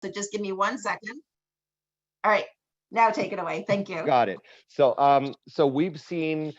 So just give me 1 second. All right, now take it away. Thank you. Got it. So we've seen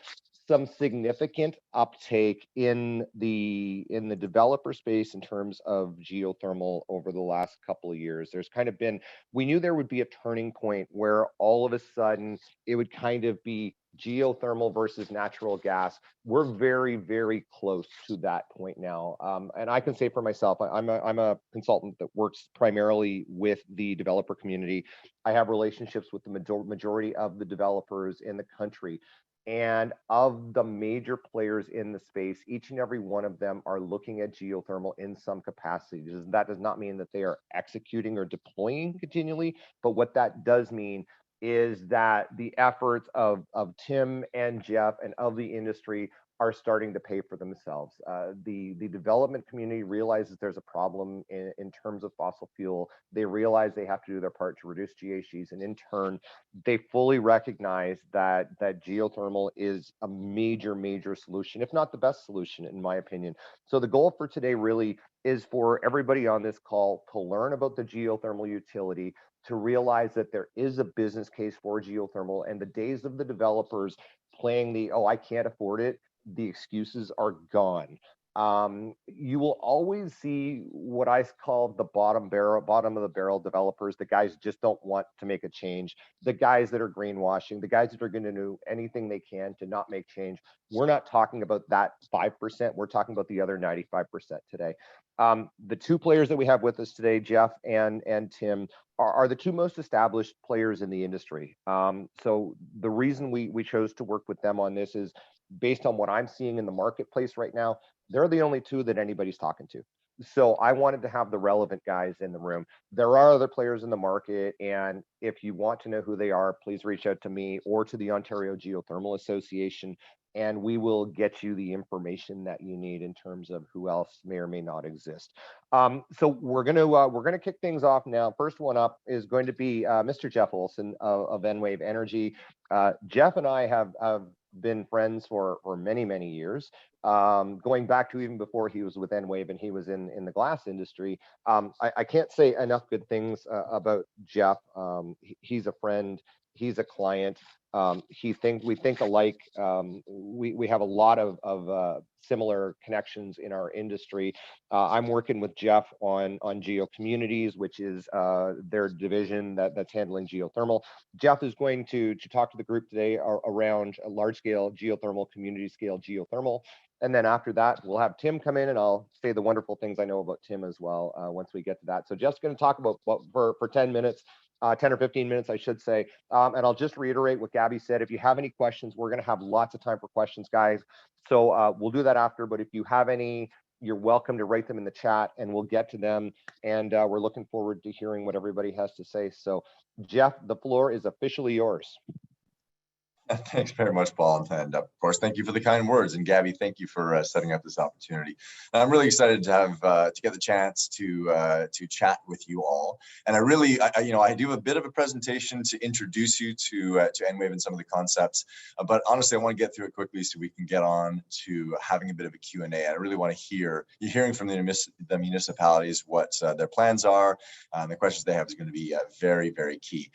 some significant uptake in the developer space in terms of geothermal over the last couple of years. There's kind of been, we knew there would be a turning point where all of a sudden it would kind of be geothermal versus natural gas. We're very, very close to that point now. And I can say for myself, I'm a consultant that works primarily with the developer community. I have relationships with the majority of the developers in the country. And of the major players in the space, each and every one of them are looking at geothermal in some capacity. That does not mean that they are executing or deploying continually, but what that does mean is that the efforts of Tim and Geoff and of the industry are starting to pay for themselves. The development community realizes there's a problem in terms of fossil fuel. They realize they have to do their part to reduce GHGs, and in turn, they fully recognize that geothermal is a major solution, if not the best solution, in my opinion. So the goal for today really is for everybody on this call to learn about the geothermal utility, to realize that there is a business case for geothermal, and the days of the developers playing the, oh, I can't afford it, the excuses are gone. You will always see what I call the bottom of the barrel developers, the guys just don't want to make a change, the guys that are greenwashing, the guys that are going to do anything they can to not make change. We're not talking about that 5%. We're talking about the other 95% today. The two players that we have with us today, Geoff and Tim, are the two most established players in the industry. So the reason we chose to work with them on this is based on what I'm seeing in the marketplace right now. They're the only two that anybody's talking to. So I wanted to have the relevant guys in the room. There are other players in the market, and if you want to know who they are, please reach out to me or to the Ontario Geothermal Association, and we will get you the information that you need in terms of who else may or may not exist. So we're gonna kick things off now. First one up is going to be Mr. Geoff Olsen of Enwave Energy. Geoff and I have been friends for many years, going back to even before he was with Enwave and he was in the glass industry. I can't say enough good things about Geoff. He's a friend, he's a client. We think alike. We have a lot of similar connections in our industry. I'm working with Geoff on Geo Communities, which is their division that's handling geothermal. Geoff is going to talk to the group today around a large scale geothermal, community scale geothermal. And then after that, we'll have Tim come in and I'll say the wonderful things I know about Tim as well once we get to that. So Geoff's going to talk about for 10 minutes. 10 or 15 minutes, I should say. And I'll just reiterate what Gabby said. If you have any questions, we're going to have lots of time for questions, guys. So we'll do that after. But if you have any, you're welcome to write them in the chat and we'll get to them. And we're looking forward to hearing what everybody has to say. So, Geoff, the floor is officially yours. Thanks very much, Paul. And of course, thank you for the kind words. And Gabby, thank you for setting up this opportunity. And I'm really excited to have to get the chance to chat with you all. And I really, I do a bit of a presentation to introduce you to Enwave and some of the concepts. But honestly, I want to get through it quickly so we can get on to having a bit of a Q&A. I really want to you're hearing from the municipalities what their plans are. The questions they have is going to be very, very key.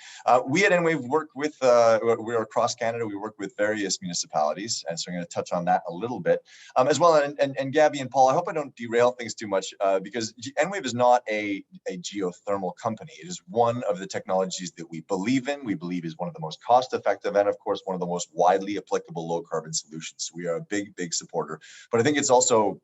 We at Enwave work with, we're across Canada. We work with various municipalities, and so I'm going to touch on that a little bit as well. And Gabby and Paul, I hope I don't derail things too much because Enwave is not a geothermal company. It is one of the technologies that we believe in. We believe is one of the most cost-effective and, of course, one of the most widely applicable low-carbon solutions. So we are a big supporter. But I think it's also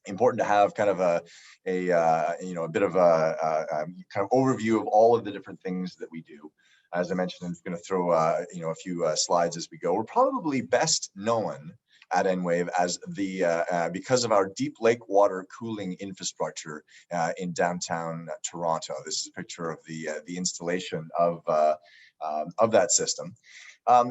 important to have kind of a bit of a kind of overview of all of the different things that we do. As I mentioned, I'm just going to throw a few slides as we go. We're probably best known at Enwave as because of our deep lake water cooling infrastructure in downtown Toronto. This is a picture of the installation of that system.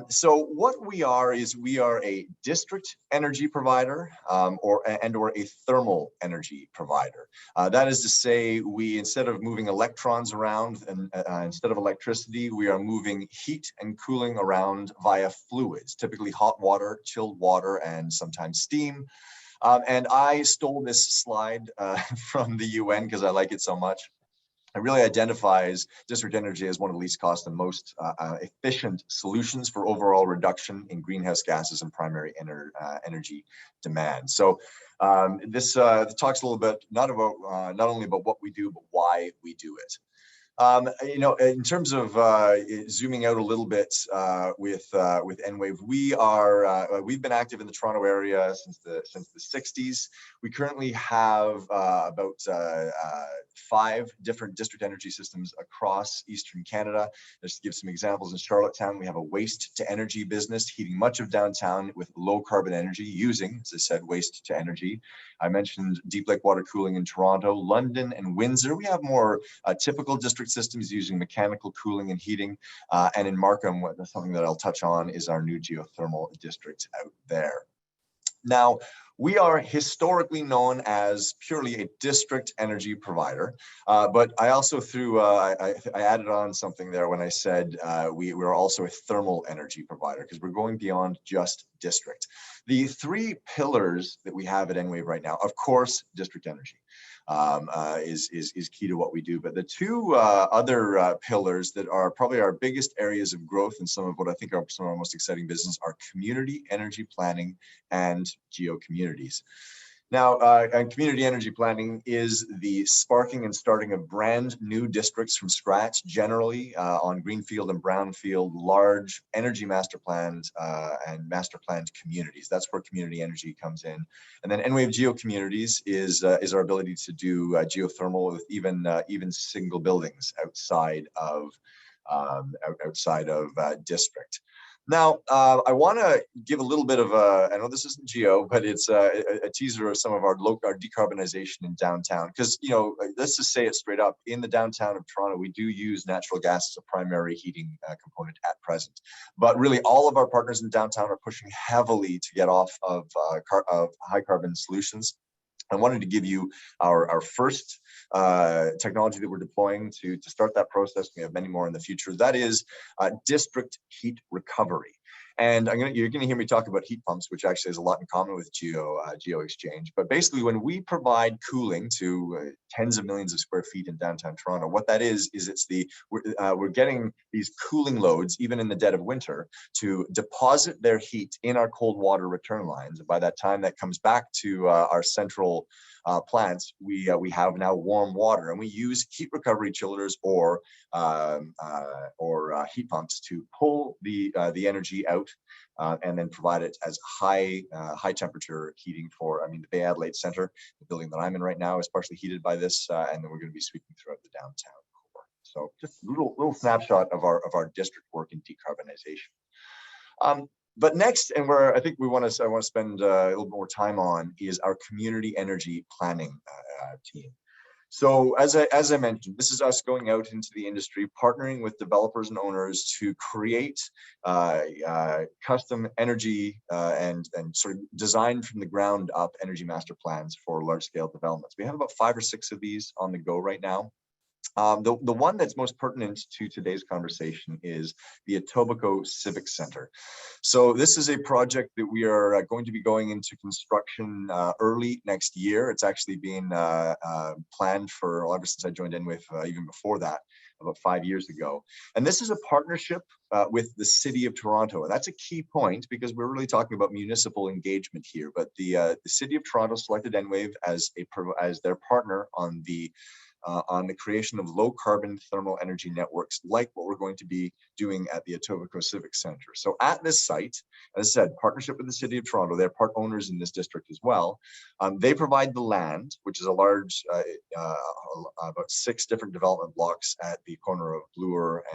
So what we are is we are a district energy provider or a thermal energy provider. That is to say, we, instead of moving electrons around and instead of electricity, we are moving heat and cooling around via fluids, typically hot water, chilled water, and sometimes steam. And I stole this slide from the UN because I like it so much. It really identifies district energy as one of the least cost and most efficient solutions for overall reduction in greenhouse gases and primary energy demand. So this talks a little bit not only about what we do, but why we do it. You know, in terms of zooming out a little bit with Enwave, we've been active in the Toronto area since the 60s. We currently have about 5 different district energy systems across Eastern Canada. Just to give some examples, in Charlottetown, we have a waste to energy business heating much of downtown with low carbon energy using, as I said, waste to energy. I mentioned deep lake water cooling in Toronto, London, and Windsor. We have more typical district systems using mechanical cooling and heating. And in Markham, something that I'll touch on is our new geothermal district out there. Now, we are historically known as purely a district energy provider, but I also threw, I added on something there when I said we're also a thermal energy provider, because we're going beyond just district. The 3 pillars that we have at Enwave right now, of course, district energy is key to what we do. But the 2 other pillars that are probably our biggest areas of growth and some of what I think are some of our most exciting business are community energy planning and geo communities. Now, and community energy planning is the sparking and starting of brand new districts from scratch, generally on greenfield and brownfield, large energy master plans and master planned communities. That's where community energy comes in. And then Enwave Geo Communities is our ability to do geothermal with even single buildings outside of district. Now, I want to give a little bit of I know this isn't geo, but it's a teaser of some of our decarbonization in downtown. Because, you know, let's just say it straight up, in the downtown of Toronto, we do use natural gas as a primary heating component at present. But really, all of our partners in downtown are pushing heavily to get off of high carbon solutions. I wanted to give you our first technology that we're deploying to start that process. We have many more in the future. That is district heat recovery. And you're gonna hear me talk about heat pumps, which actually has a lot in common with geo-exchange. But basically, when we provide cooling to tens of millions of square feet in downtown Toronto, what that is we're getting these cooling loads, even in the dead of winter, to deposit their heat in our cold water return lines. And by that time that comes back to our central plants, we have now warm water, and we use heat recovery chillers or heat pumps to pull the energy out and then provide it as high temperature heating for, the Bay Adelaide Centre, the building that I'm in right now, is partially heated by this, and then we're going to be sweeping throughout the downtown core. So just a little snapshot of our district work in decarbonization. But next, and where I think I want to spend a little more time on, is our community energy planning team. So as I mentioned, this is us going out into the industry, partnering with developers and owners to create custom energy and sort of design from the ground up energy master plans for large scale developments. We have about 5 or 6 of these on the go right now. The one that's most pertinent to today's conversation is the Etobicoke Civic Center. So this is a project that we are going to be going into construction early next year. It's actually been planned for ever since I joined Enwave, even before that, about 5 years ago. And this is a partnership with the City of Toronto. And that's a key point, because we're really talking about municipal engagement here. But the City of Toronto selected Enwave as their partner on the creation of low carbon thermal energy networks, like what we're going to be doing at the Etobicoke Civic Center. So at this site, as I said, partnership with the City of Toronto, they're part owners in this district as well. They provide the land, which is a large, about 6 different development blocks at the corner of Bloor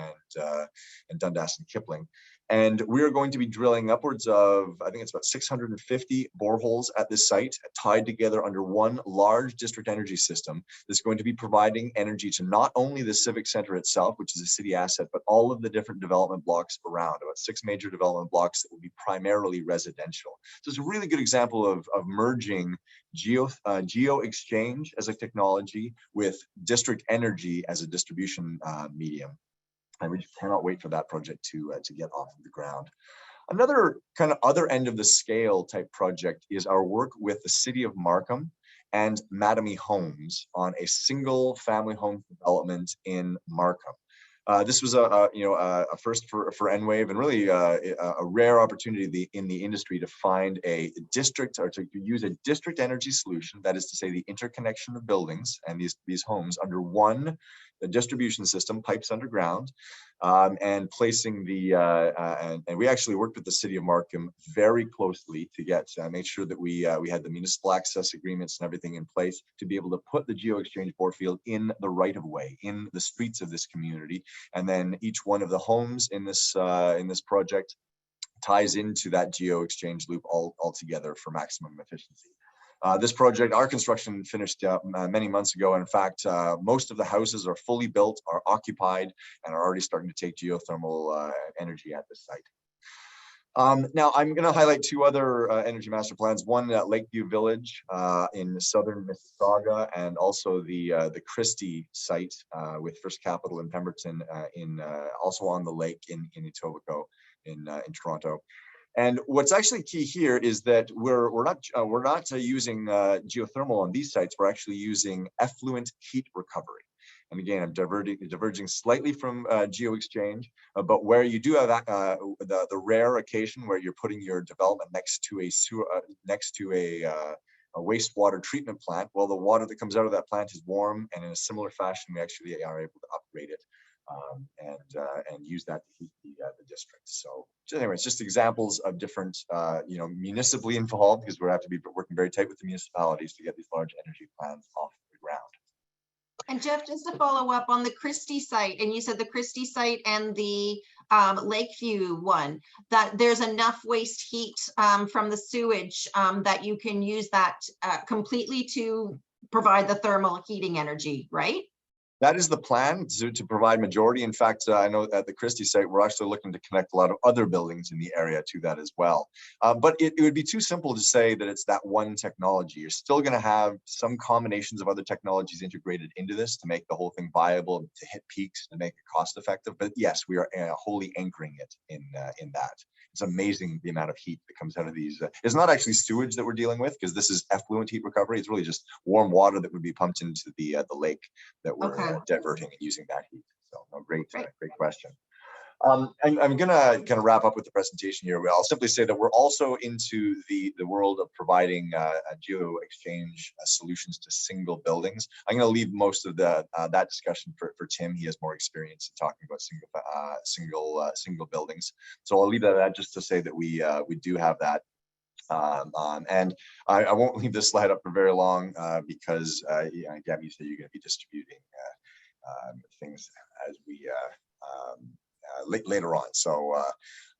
and Dundas and Kipling. And we're going to be drilling upwards of, I think it's about 650 boreholes at this site, tied together under one large district energy system that's going to be providing energy to not only the Civic Center itself, which is a city asset, but all of the different development blocks around, about 6 major development blocks that will be primarily residential. So it's a really good example of merging geo-exchange as a technology with district energy as a distribution medium. And we cannot wait for that project to get off of the ground. Another kind of other end of the scale type project is our work with the City of Markham and Mattamy Homes on a single family home development in Markham. This was a first for Enwave, and really a rare opportunity in the industry to find a district, or to use a district energy solution, that is to say the interconnection of buildings and these homes under one distribution system, pipes underground, and placing the and we actually worked with the city of Markham very closely to get make sure that we had the municipal access agreements and everything in place to be able to put the geo-exchange bore field in the right of way, in the streets of this community. And then each one of the homes in this project ties into that geo-exchange loop all together for maximum efficiency. This project, our construction finished many months ago. In fact, most of the houses are fully built, are occupied, and are already starting to take geothermal energy at the site. Now, I'm going to highlight two other energy master plans, one at Lakeview Village in southern Mississauga, and also the Christie site with First Capital in Pemberton, also on the lake in Etobicoke in Toronto. And what's actually key here is that we're not using geothermal on these sites. We're actually using effluent heat recovery. And again, I'm diverging slightly from geo-exchange, but where you do have the rare occasion where you're putting your development next to a wastewater treatment plant, well, the water that comes out of that plant is warm, and in a similar fashion, we actually are able to upgrade it and use that to heat the district. So anyways, just examples of different, municipally involved, because we have to be working very tight with the municipalities to get these large energy plans off the ground. And Geoff, just to follow up on the Christie site, and you said the Christie site and the Lakeview one, that there's enough waste heat from the sewage that you can use that completely to provide the thermal heating energy, right? That is the plan, to provide majority. In fact, I know at the Christie site, we're actually looking to connect a lot of other buildings in the area to that as well. But it would be too simple to say that it's that one technology. You're still going to have some combinations of other technologies integrated into this to make the whole thing viable, to hit peaks, to make it cost effective. But yes, we are wholly anchoring it in that. It's amazing the amount of heat that comes out of these. It's not actually sewage that we're dealing with, because this is effluent heat recovery. It's really just warm water that would be pumped into the lake that we're diverting and using that heat. So great question. I'm going to kind of wrap up with the presentation here. I'll simply say that we're also into the world of providing geo-exchange solutions to single buildings. I'm going to leave most of that discussion for Tim. He has more experience in talking about single buildings. So I'll leave that at just to say that we do have that. And I won't leave this slide up for very long because Gabby, you said you're going to be distributing things as we later on. So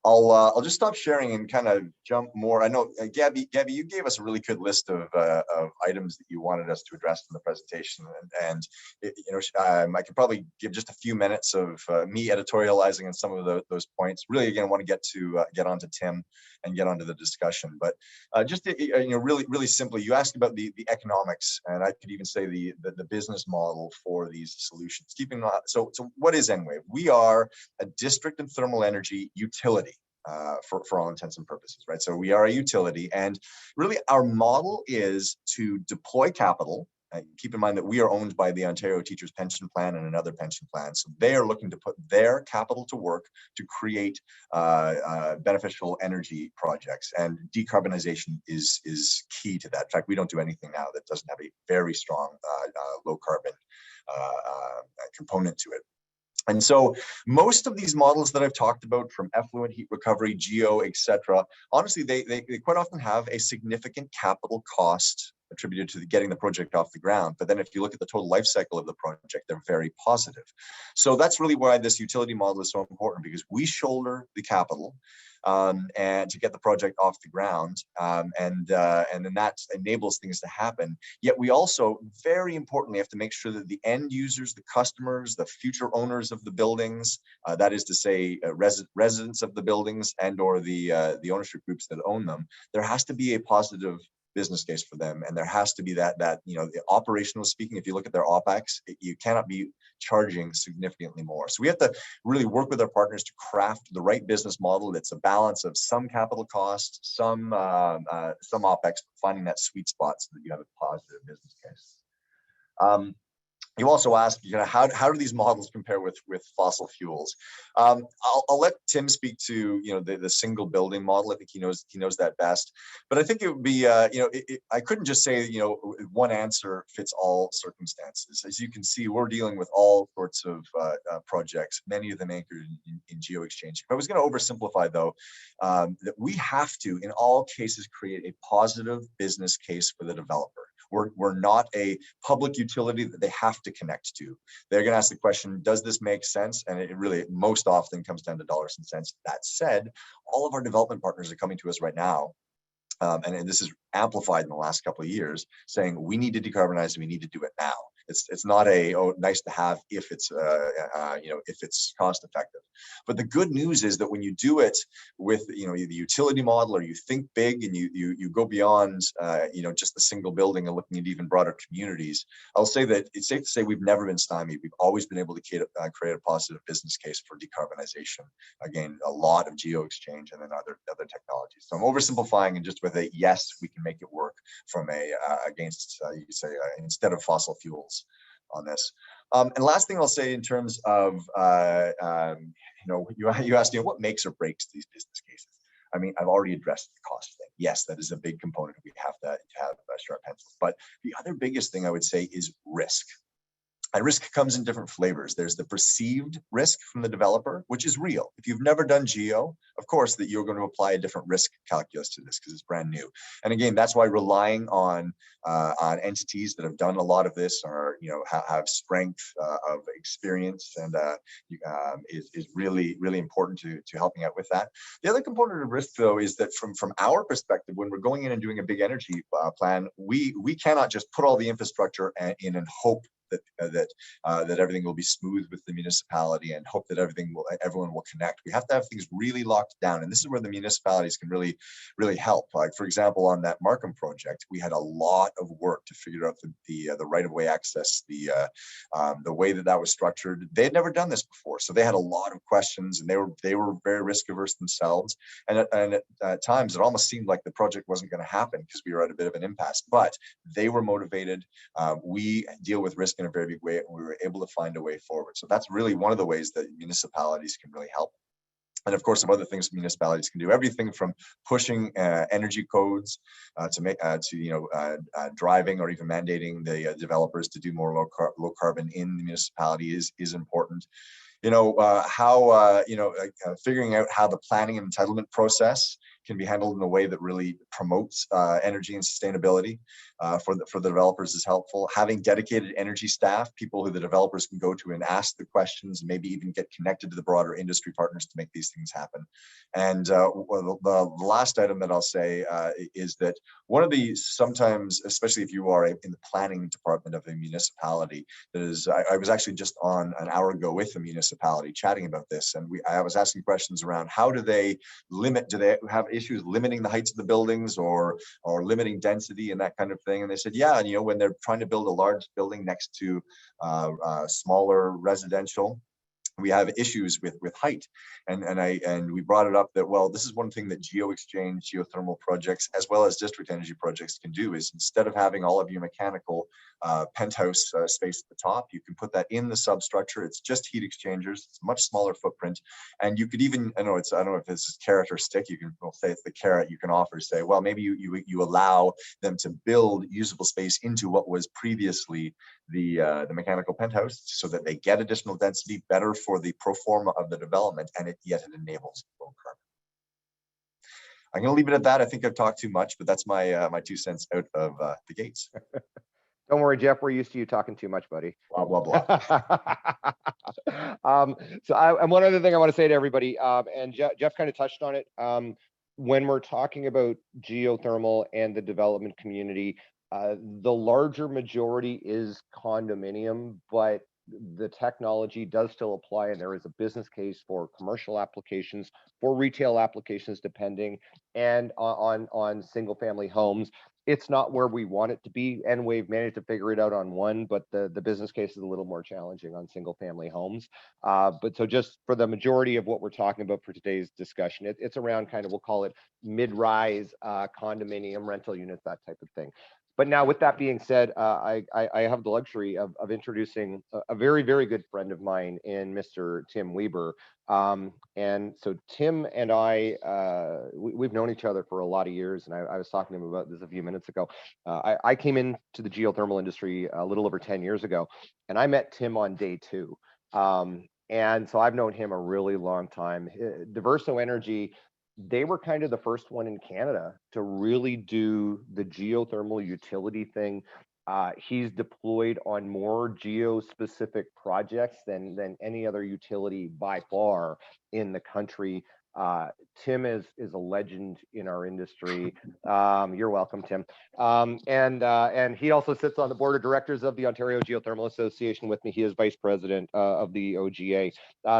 I'll just stop sharing and kind of jump more. I know Gabby, you gave us a really good list of items that you wanted us to address in the presentation, and I could probably give just a few minutes of me editorializing on some of those points. Really, again, I want to get on to Tim and get onto the discussion. But just really simply, you asked about the economics, and I could even say the business model for these solutions. So what is Enwave? We are a district and thermal energy utility. For all intents and purposes, right? So we are a utility, and really our model is to deploy capital. Keep in mind that we are owned by the Ontario Teachers Pension Plan and another pension plan. So they are looking to put their capital to work to create beneficial energy projects, and decarbonization is key to that. In fact, we don't do anything now that doesn't have a very strong low carbon component to it. And so most of these models that I've talked about, from effluent heat recovery, geo, etc., honestly, they quite often have a significant capital cost attributed to getting the project off the ground. But then if you look at the total life cycle of the project, they're very positive. So that's really why this utility model is so important, because we shoulder the capital and to get the project off the ground, and then that enables things to happen. Yet we also, very importantly, have to make sure that the end users, the customers, the future owners of the buildings, that is to say residents of the buildings and or the ownership groups that own them, there has to be a positive business case for them. And there has to be that the operational speaking, if you look at their OpEx, you cannot be charging significantly more. So we have to really work with our partners to craft the right business model that's a balance of some capital costs, some OpEx, finding that sweet spot so that you have a positive business case. You also asked, how do these models compare with fossil fuels? I'll let Tim speak to the single building model. I think he knows that best. But I think it would be I couldn't just say one answer fits all circumstances. As you can see, we're dealing with all sorts of projects, many of them anchored in geo-exchange. If I was going to oversimplify though, that we have to in all cases create a positive business case for the developer. We're not a public utility that they have to connect to. They're going to ask the question, does this make sense? And it really most often comes down to dollars and cents. That said, all of our development partners are coming to us right now. And this is amplified in the last couple of years, saying we need to decarbonize and we need to do it now. It's not nice to have if it's if it's cost effective. But the good news is that when you do it with the utility model, or you think big and you go beyond just the single building and looking at even broader communities, I'll say that it's safe to say we've never been stymied. We've always been able to create a positive business case for decarbonization. Again, a lot of geo-exchange and then other technologies. So I'm oversimplifying, and just with a yes, we can make it work from against you could say instead of fossil fuels on this. And last thing I'll say in terms of you asked what makes or breaks these business cases. I mean, I've already addressed the cost thing. Yes, that is a big component. We have to have sharp pencils. But the other biggest thing I would say is risk. And risk comes in different flavors. There's the perceived risk from the developer, which is real. If you've never done geo, of course, that you're going to apply a different risk calculus to this because it's brand new. And again, that's why relying on entities that have done a lot of this, or have strength of experience, and is really, really important to helping out with that. The other component of risk, though, is that from our perspective, when we're going in and doing a big energy plan, we cannot just put all the infrastructure in and hope that everything will be smooth with the municipality and hope that everyone will connect. We have to have things really locked down, and this is where the municipalities can really, really help. Like for example, on that Markham project, we had a lot of work to figure out the right-of-way access, the way that was structured. They had never done this before, so they had a lot of questions, and they were very risk-averse themselves. And at times, it almost seemed like the project wasn't going to happen because we were at a bit of an impasse. But they were motivated. We deal with risk in a very big way, and we were able to find a way forward. So that's really one of the ways that municipalities can really help. And of course, some other things municipalities can do, everything from pushing energy codes to driving or even mandating the developers to do more low carbon in the municipality is important. Figuring out how the planning and entitlement process can be handled in a way that really promotes energy and sustainability for the developers is helpful. Having dedicated energy staff, people who the developers can go to and ask the questions, and maybe even get connected to the broader industry partners to make these things happen. And the last item that I'll say is that one of the sometimes, especially if you are in the planning department of a municipality, that is, I was actually just on an hour ago with a municipality chatting about this, and I was asking questions around how do they have issues limiting the heights of the buildings or limiting density and that kind of thing. And they said, yeah, when they're trying to build a large building next to smaller residential, we have issues with height, and we brought it up that, well, this is one thing that geo-exchange, geothermal projects, as well as district energy projects can do, is instead of having all of your mechanical penthouse space at the top, you can put that in the substructure. It's just heat exchangers. It's a much smaller footprint, and you could even, I don't know if this is carrot or stick. You can say it's the carrot. You can offer, say, well, maybe you allow them to build usable space into what was previously the mechanical penthouse, so that they get additional density, better for the pro forma of the development, and yet it enables low carbon. I'm going to leave it at that. I think I've talked too much, but that's my 2 cents out of the gates. Don't worry, Geoff. We're used to you talking too much, buddy. Blah blah blah. And one other thing I want to say to everybody, and Geoff kind of touched on it. When we're talking about geothermal and the development community, the larger majority is condominium, but the technology does still apply, and there is a business case for commercial applications, for retail applications, depending, and on single family homes. it's not where we want it to be. Enwave managed to figure it out on one, but the business case is a little more challenging on single family homes. But so just for the majority of what we're talking about for today's discussion, it's around kind of, we'll call it mid-rise condominium rental units, that type of thing. But now, with that being said, I have the luxury of introducing a very, very good friend of mine in Mr. Tim Weber. And so Tim and I, we've known each other for a lot of years, and I was talking to him about this a few minutes ago. I came into the geothermal industry a little over 10 years ago, and I met Tim on day 2. And so I've known him a really long time. Diverso Energy, they were kind of the first one in Canada to really do the geothermal utility thing. He's deployed on more geo-specific projects than any other utility by far in the country. Tim is a legend in our industry. You're welcome, Tim. And he also sits on the board of directors of the Ontario Geothermal Association with me. He is vice president of the OGA.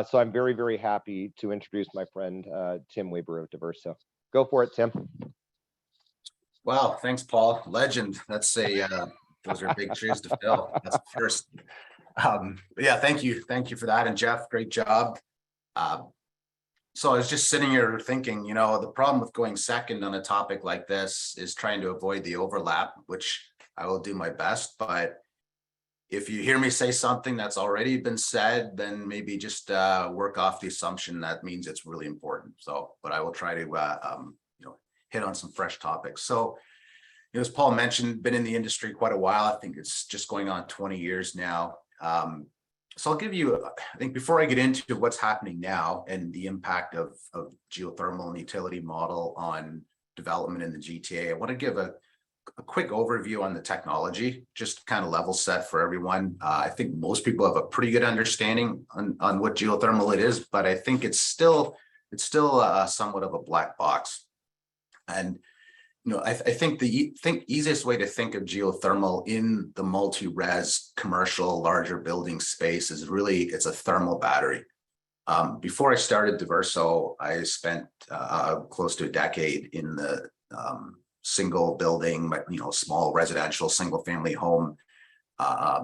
So I'm very, very happy to introduce my friend Tim Weber of Diverso. Go for it, Tim. Wow, thanks, Paul. Legend. That's those are big shoes to fill. That's the first. But yeah, thank you for that, and Geoff, great job. So I was just sitting here thinking, the problem with going second on a topic like this is trying to avoid the overlap, which I will do my best. But if you hear me say something that's already been said, then maybe just work off the assumption that means it's really important. So, but I will try to hit on some fresh topics. So, as Paul mentioned, been in the industry quite a while. I think it's just going on 20 years now. So I'll give you, I think before I get into what's happening now and the impact of geothermal and utility model on development in the GTA, I want to give a quick overview on the technology, just kind of level set for everyone. I think most people have a pretty good understanding on what geothermal it is, but I think it's still somewhat of a black box. And I think the easiest way to think of geothermal in the multi-res commercial larger building space is really it's a thermal battery. Before I started Diverso, I spent close to a decade in the single building, small residential single family home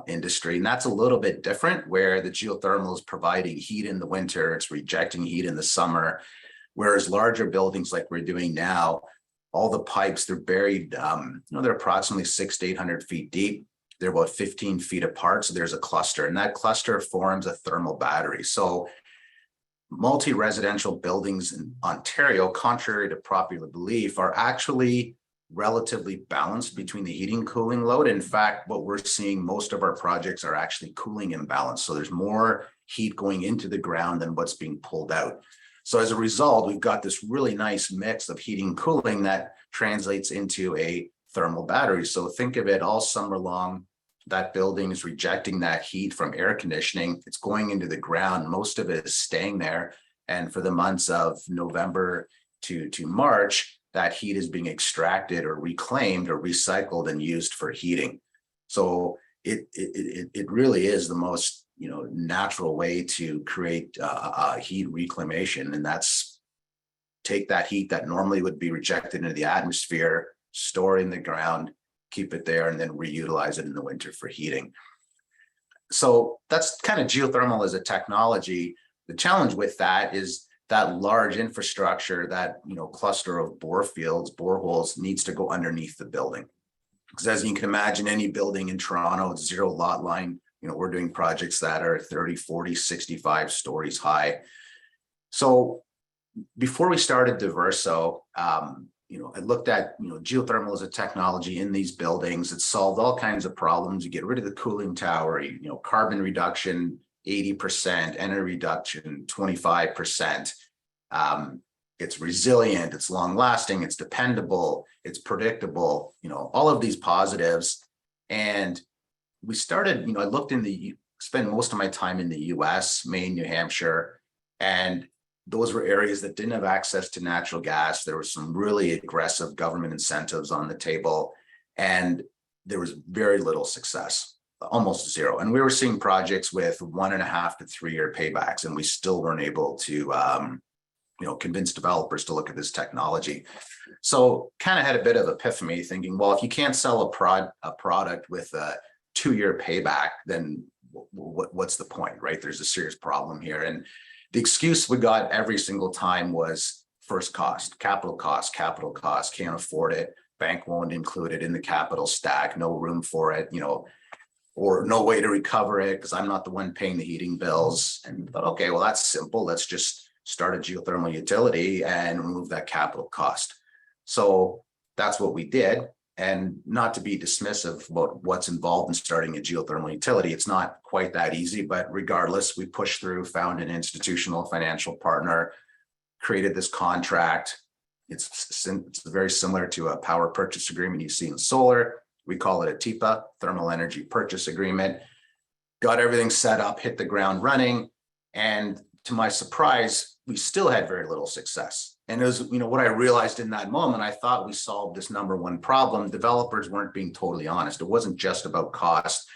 industry, and that's a little bit different, where the geothermal is providing heat in the winter, it's rejecting heat in the summer, whereas larger buildings like we're doing now, all the pipes, they're buried, they're approximately 600 to 800 feet deep. They're about 15 feet apart. So there's a cluster, and that cluster forms a thermal battery. So multi-residential buildings in Ontario, contrary to popular belief, are actually relatively balanced between the heating and cooling load. In fact, what we're seeing, most of our projects are actually cooling imbalance. So there's more heat going into the ground than what's being pulled out. So as a result, we've got this really nice mix of heating and cooling that translates into a thermal battery. So think of it all summer long, that building is rejecting that heat from air conditioning. It's going into the ground. Most of it is staying there. And for the months of November to March, that heat is being extracted or reclaimed or recycled and used for heating. So it really is the most natural way to create heat reclamation, and that's take that heat that normally would be rejected into the atmosphere, store it in the ground, keep it there, and then reutilize it in the winter for heating. So that's kind of geothermal as a technology. The challenge with that is that large infrastructure, that cluster of boreholes needs to go underneath the building, because as you can imagine, any building in Toronto, it's zero lot line. We're doing projects that are 30, 40, 65 stories high. So before we started Diverso, I looked at, geothermal as a technology in these buildings. It solved all kinds of problems. You get rid of the cooling tower, carbon reduction, 80%, energy reduction, 25%. It's resilient, it's long lasting, it's dependable, it's predictable, all of these positives. And we started, I looked spent most of my time in the US, Maine, New Hampshire, and those were areas that didn't have access to natural gas. There was some really aggressive government incentives on the table, and there was very little success, almost zero. And we were seeing projects with 1.5 to 3 year paybacks, and we still weren't able to convince developers to look at this technology. So kind of had a bit of epiphany thinking, well, if you can't sell a product with a 2-year payback, then what's the point, right? There's a serious problem here. And the excuse we got every single time was first cost, capital cost, can't afford it. Bank won't include it in the capital stack, no room for it, or no way to recover it because I'm not the one paying the heating bills. And thought, okay, well, that's simple. Let's just start a geothermal utility and remove that capital cost. So that's what we did. And not to be dismissive about what's involved in starting a geothermal utility, it's not quite that easy, but regardless, we pushed through, found an institutional financial partner, created this contract. It's very similar to a power purchase agreement you see in solar. We call it a TEPA, Thermal Energy Purchase Agreement. Got everything set up, hit the ground running. And to my surprise, we still had very little success. And it was, what I realized in that moment, I thought we solved this number one problem. Developers weren't being totally honest. It wasn't just about cost.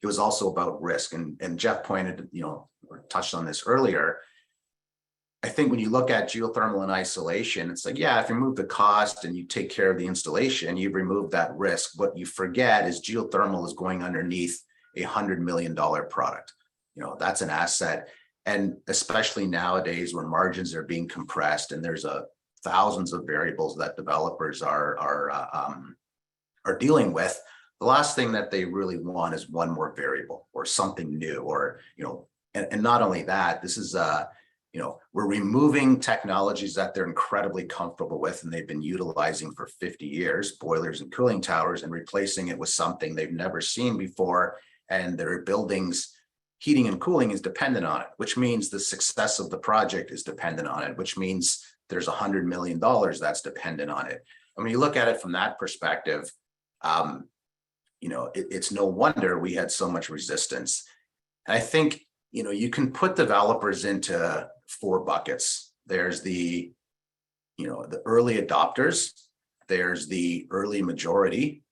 It was also about risk. And Geoff pointed, or touched on this earlier. I think when you look at geothermal in isolation, it's like, yeah, if you remove the cost and you take care of the installation, you've removed that risk. What you forget is geothermal is going underneath $100 million product. That's an asset. And especially nowadays when margins are being compressed and there's thousands of variables that developers are dealing with, the last thing that they really want is one more variable or something new, or, and not only that, this is, we're removing technologies that they're incredibly comfortable with and they've been utilizing for 50 years, boilers and cooling towers, and replacing it with something they've never seen before. And their buildings, heating and cooling is dependent on it, which means the success of the project is dependent on it, which means there's $100 million that's dependent on it. And when you look at it from that perspective, it's no wonder we had so much resistance. And I think, you can put developers into 4 buckets. There's the early adopters, there's the early majority,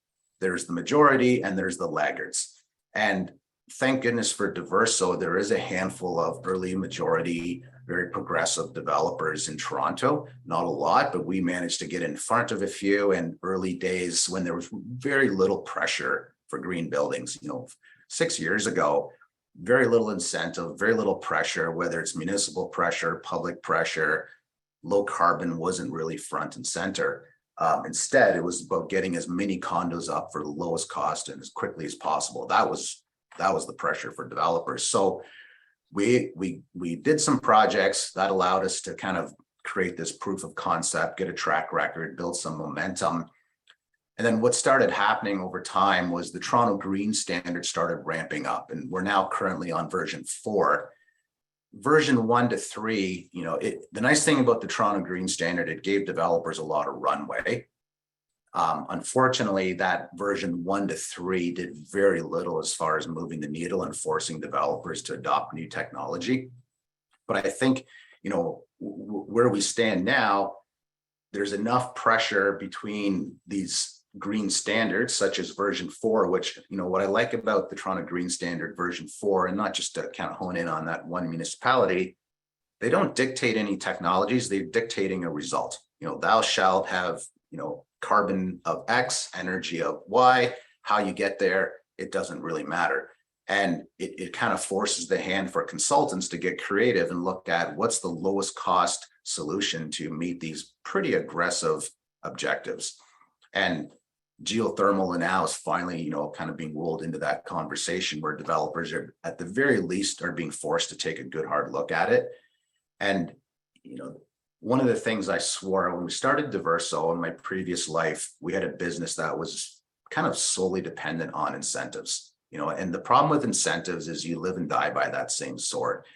there's the majority, and there's the laggards. And thank goodness for Diverso, there is a handful of early majority, very progressive developers in Toronto. Not a lot, but we managed to get in front of a few in early days when there was very little pressure for green buildings. 6 years ago, very little incentive, very little pressure, whether it's municipal pressure, public pressure. Low carbon wasn't really front and center. Instead, it was about getting as many condos up for the lowest cost and as quickly as possible. That was the pressure for developers. So we did some projects that allowed us to kind of create this proof of concept, get a track record, build some momentum. And then what started happening over time was the Toronto Green Standard started ramping up, and we're now currently on version 4. Version 1 to 3, the nice thing about the Toronto Green Standard, it gave developers a lot of runway. Unfortunately, that version 1 to 3 did very little as far as moving the needle and forcing developers to adopt new technology. But I think, where we stand now, there's enough pressure between these green standards, such as version 4, which, what I like about the Toronto Green Standard version 4, and not just to kind of hone in on that one municipality, they don't dictate any technologies, they're dictating a result. Thou shalt have, carbon of X, energy of Y, how you get there, it doesn't really matter. And it kind of forces the hand for consultants to get creative and look at what's the lowest cost solution to meet these pretty aggressive objectives. And geothermal now is finally, kind of being rolled into that conversation where developers are, at the very least, are being forced to take a good hard look at it. And, one of the things I swore when we started Diverso in my previous life, we had a business that was kind of solely dependent on incentives, and the problem with incentives is you live and die by that same sword.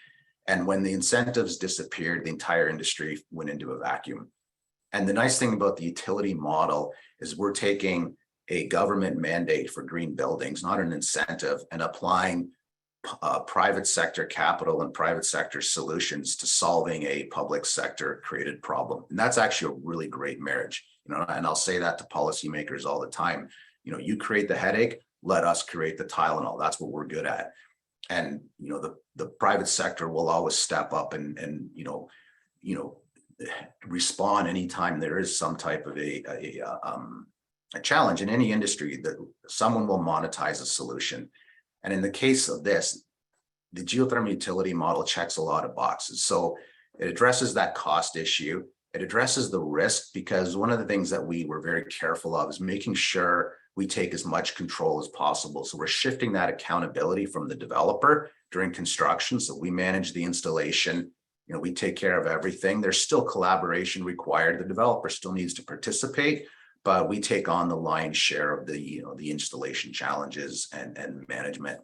And when the incentives disappeared, the entire industry went into a vacuum. And the nice thing about the utility model is we're taking a government mandate for green buildings, not an incentive, and applying private sector capital and private sector solutions to solving a public sector created problem. And that's actually a really great marriage, and I'll say that to policymakers all the time. You create the headache, let us create the Tylenol. That's what we're good at. And, the private sector will always step up and respond anytime there is some type of a challenge in any industry, that someone will monetize a solution. And in the case of this, the geothermal utility model checks a lot of boxes. So it addresses that cost issue. It addresses the risk, because one of the things that we were very careful of is making sure we take as much control as possible. So we're shifting that accountability from the developer during construction. So we manage the installation, you know, we take care of everything. There's still collaboration required. The developer still needs to participate, but we take on the lion's share of the, you know, the installation challenges and management.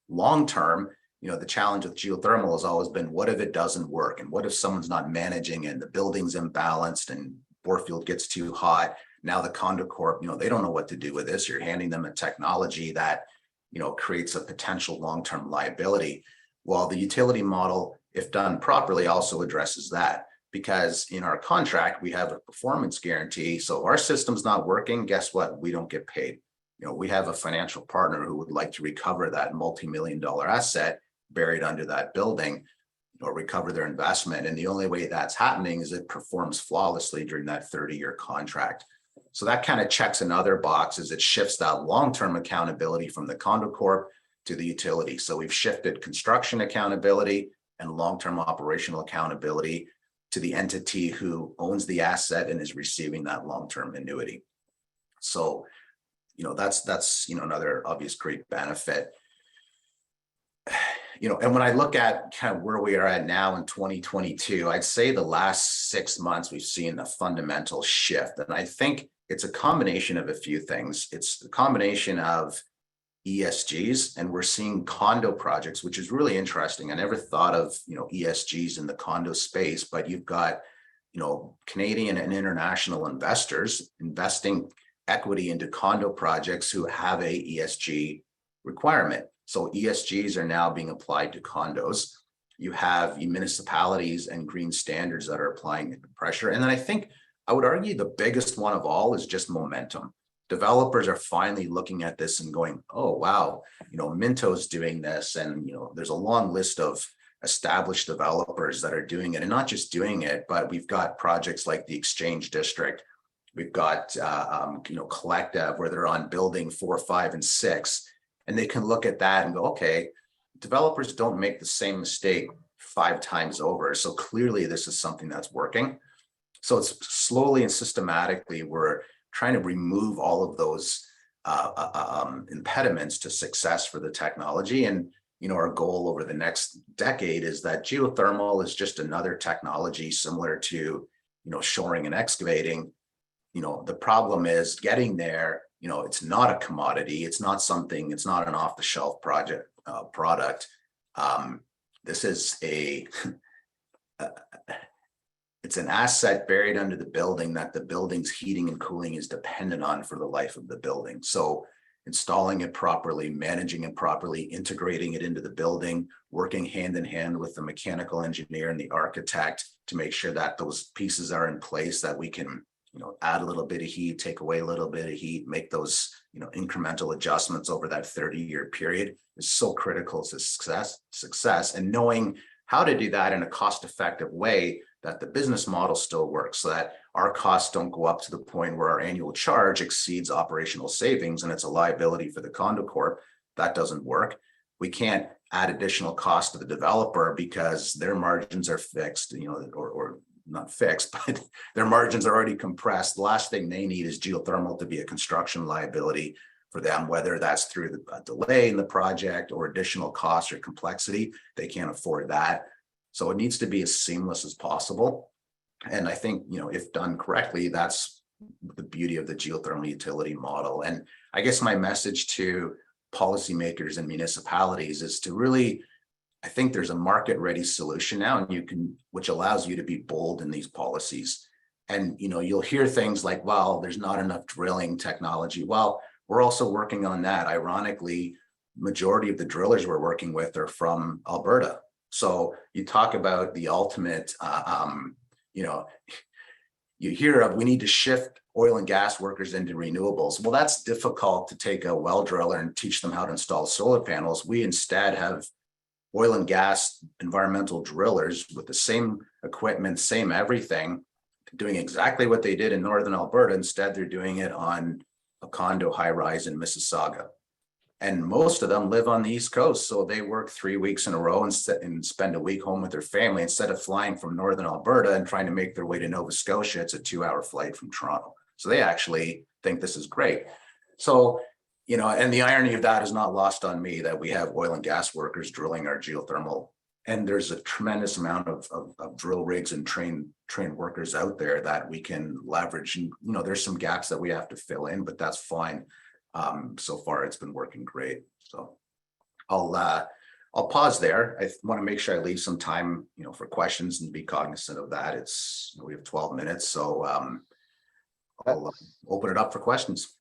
Long term, you know, the challenge with geothermal has always been, what if it doesn't work? And what if someone's not managing and the building's imbalanced and borefield gets too hot? Now the condo corp, you know, they don't know what to do with this. You're handing them a technology that, you know, creates a potential long-term liability. While the utility model, if done properly, also addresses that, because in our contract, we have a performance guarantee. So if our system's not working, guess what? We don't get paid. You know, we have a financial partner who would like to recover that multi-million-dollar asset buried under that building, or recover their investment. And the only way that's happening is it performs flawlessly during that 30-year contract. So that kind of checks another box, as it shifts that long-term accountability from the condo corp to the utility. So we've shifted construction accountability and long-term operational accountability to the entity who owns the asset and is receiving that long-term annuity. So, you know, that's, you know, another obvious great benefit. You know, and when I look at kind of where we are at now in 2022, I'd say the last 6 months we've seen a fundamental shift. And I think it's a combination of a few things. It's the combination of ESGs, and we're seeing condo projects, which is really interesting. I never thought of, you know, ESGs in the condo space, but you've got, you know, Canadian and international investors investing equity into condo projects who have a ESG requirement. So ESGs are now being applied to condos. You have municipalities and green standards that are applying pressure. And then I think I would argue the biggest one of all is just momentum. Developers are finally looking at this and going, oh, wow, you know, Minto's doing this. And, you know, there's a long list of established developers that are doing it, and not just doing it, but we've got projects like the Exchange District. We've got, you know, Collective, where they're on building 4, 5, and 6. And they can look at that and go, okay, developers don't make the same mistake 5 times over. So clearly this is something that's working. So it's slowly and systematically, we're trying to remove all of those impediments to success for the technology. And, you know, our goal over the next decade is that geothermal is just another technology similar to, you know, shoring and excavating. You know, the problem is getting there. You know, it's not a commodity. It's not something, it's not an off-the-shelf product. This is it's an asset buried under the building that the building's heating and cooling is dependent on for the life of the building. So installing it properly, managing it properly, integrating it into the building, working hand in hand with the mechanical engineer and the architect to make sure that those pieces are in place, that we can, you know, add a little bit of heat, take away a little bit of heat, make those, you know, incremental adjustments over that 30-year period is so critical to success. And knowing how to do that in a cost-effective way, that the business model still works, so that our costs don't go up to the point where our annual charge exceeds operational savings and it's a liability for the condo corp. That doesn't work. We can't add additional cost to the developer because their margins are fixed, you know, or not fixed, but their margins are already compressed. The last thing they need is geothermal to be a construction liability for them, whether that's through the delay in the project or additional costs or complexity. They can't afford that. So it needs to be as seamless as possible. And I think, you know, if done correctly, that's the beauty of the geothermal utility model. And I guess my message to policymakers and municipalities is to really, I think there's a market-ready solution now, and you can, which allows you to be bold in these policies. And, you know, you'll hear things like, well, there's not enough drilling technology. Well, we're also working on that. Ironically, majority of the drillers we're working with are from Alberta. So you talk about the ultimate, you know, you hear of, we need to shift oil and gas workers into renewables. Well, that's difficult to take a well driller and teach them how to install solar panels. We instead have oil and gas environmental drillers with the same equipment, same everything, doing exactly what they did in Northern Alberta. Instead, they're doing it on a condo high rise in Mississauga. And most of them live on the East Coast. So they work 3 weeks in a row and spend a week home with their family instead of flying from Northern Alberta and trying to make their way to Nova Scotia. It's a 2-hour flight from Toronto. So they actually think this is great. So, you know, and the irony of that is not lost on me, that we have oil and gas workers drilling our geothermal. And there's a tremendous amount of drill rigs and trained workers out there that we can leverage. And, you know, there's some gaps that we have to fill in, but that's fine. So far, it's been working great. So I'll pause there. I want to make sure I leave some time, you know, for questions and be cognizant of that. It's, you know, we have 12 minutes, so I'll open it up for questions.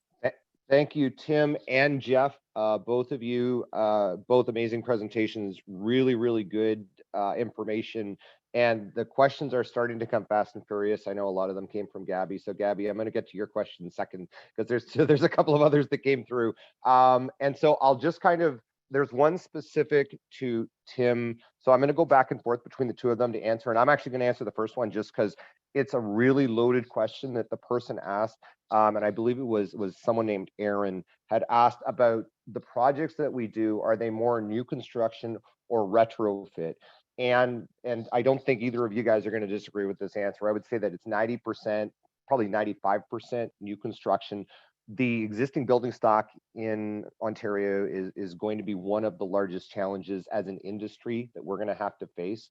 Thank you, Tim and Geoff. Both of you, both amazing presentations, really, really good information. And the questions are starting to come fast and furious. I know a lot of them came from Gabby. So Gabby, I'm going to get to your question in a second, because there's a couple of others that came through. And so I'll just kind of, there's one specific to Tim. So I'm going to go back and forth between the two of them to answer. And I'm actually going to answer the first one just because it's a really loaded question that the person asked. And I believe it was someone named Aaron had asked about the projects that we do. Are they more new construction or retrofit? And I don't think either of you guys are going to disagree with this answer. I would say that it's 90%, probably 95% new construction. The existing building stock in Ontario is going to be one of the largest challenges as an industry that we're going to have to face.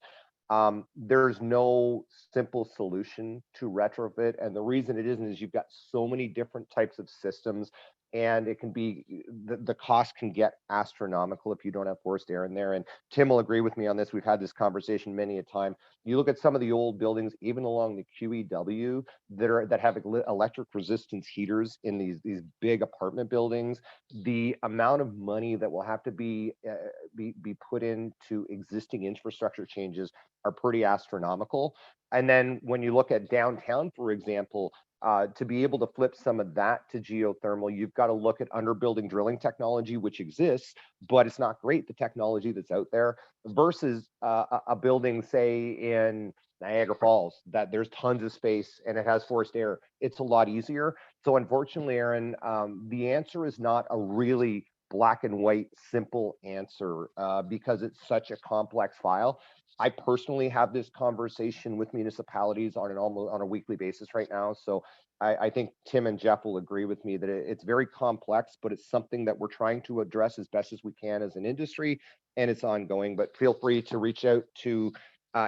There's no simple solution to retrofit. And the reason it isn't is you've got so many different types of systems, and it can be, the cost can get astronomical if you don't have forced air in there. And Tim will agree with me on this. We've had this conversation many a time. You look at some of the old buildings, even along the QEW, that have electric resistance heaters in these big apartment buildings. The amount of money that will have to be put into existing infrastructure changes are pretty astronomical. And then when you look at downtown, for example, to be able to flip some of that to geothermal, you've got to look at underbuilding drilling technology, which exists, but it's not great, the technology that's out there, versus a building, say, in Niagara Falls, that there's tons of space and it has forced air. It's a lot easier. So unfortunately, Aaron, the answer is not a really black and white, simple answer because it's such a complex file. I personally have this conversation with municipalities on a weekly basis right now. So I think Tim and Geoff will agree with me that it's very complex, but it's something that we're trying to address as best as we can as an industry, and it's ongoing. But feel free to reach out to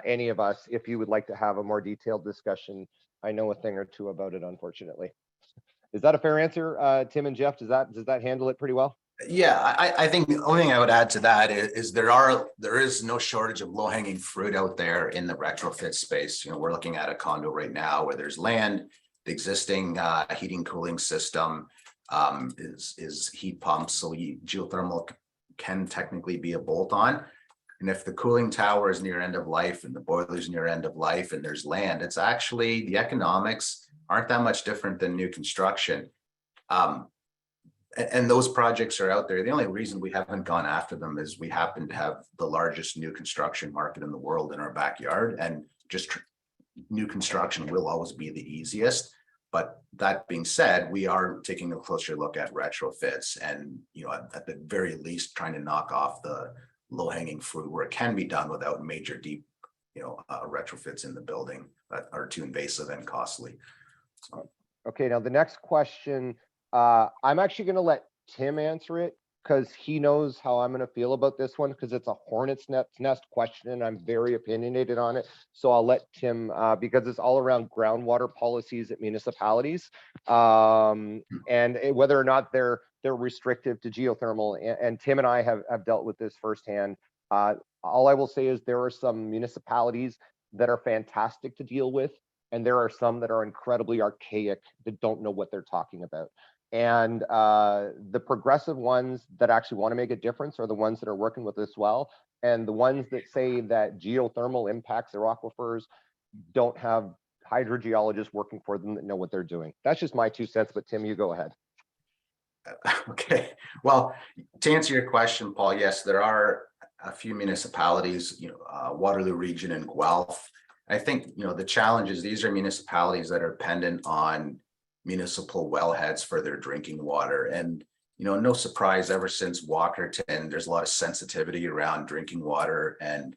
any of us if you would like to have a more detailed discussion. I know a thing or two about it, unfortunately. Is that a fair answer, Tim and Geoff? Does that handle it pretty well? Yeah, I think the only thing I would add to that is there is no shortage of low-hanging fruit out there in the retrofit space. You know, we're looking at a condo right now where there's land, the existing heating cooling system is heat pumps, so geothermal can technically be a bolt-on. And if the cooling tower is near end of life and the boiler's near end of life and there's land, it's actually, the economics aren't that much different than new construction. And those projects are out there. The only reason we haven't gone after them is we happen to have the largest new construction market in the world in our backyard, and just new construction will always be the easiest. But that being said, we are taking a closer look at retrofits, and, you know, at the very least trying to knock off the low-hanging fruit where it can be done without major deep, you know, retrofits in the building that are too invasive and costly. So. Okay, now the next question, I'm actually going to let Tim answer it because he knows how I'm going to feel about this one, because it's a hornet's nest question and I'm very opinionated on it. So I'll let Tim, because it's all around groundwater policies at municipalities, and whether or not they're restrictive to geothermal. And Tim and I have dealt with this firsthand. All I will say is there are some municipalities that are fantastic to deal with, and there are some that are incredibly archaic that don't know what they're talking about. And the progressive ones that actually want to make a difference are the ones that are working with this well. And the ones that say that geothermal impacts their aquifers don't have hydrogeologists working for them that know what they're doing. That's just my 2 cents, but Tim, you go ahead. Okay, well, to answer your question, Paul, yes, there are a few municipalities, Waterloo Region and Guelph. I think, the challenge is these are municipalities that are dependent on municipal wellheads for their drinking water. And, no surprise, ever since Walkerton, there's a lot of sensitivity around drinking water and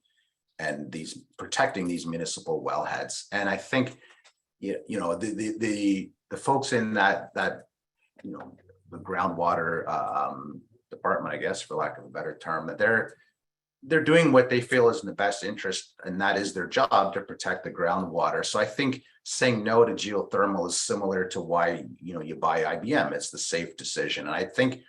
these protecting these municipal wellheads. And I think, the folks in that the groundwater department, I guess, for lack of a better term, that they're doing what they feel is in the best interest, and that is their job to protect the groundwater. So I think saying no to geothermal is similar to why you buy IBM. It's the safe decision, and I think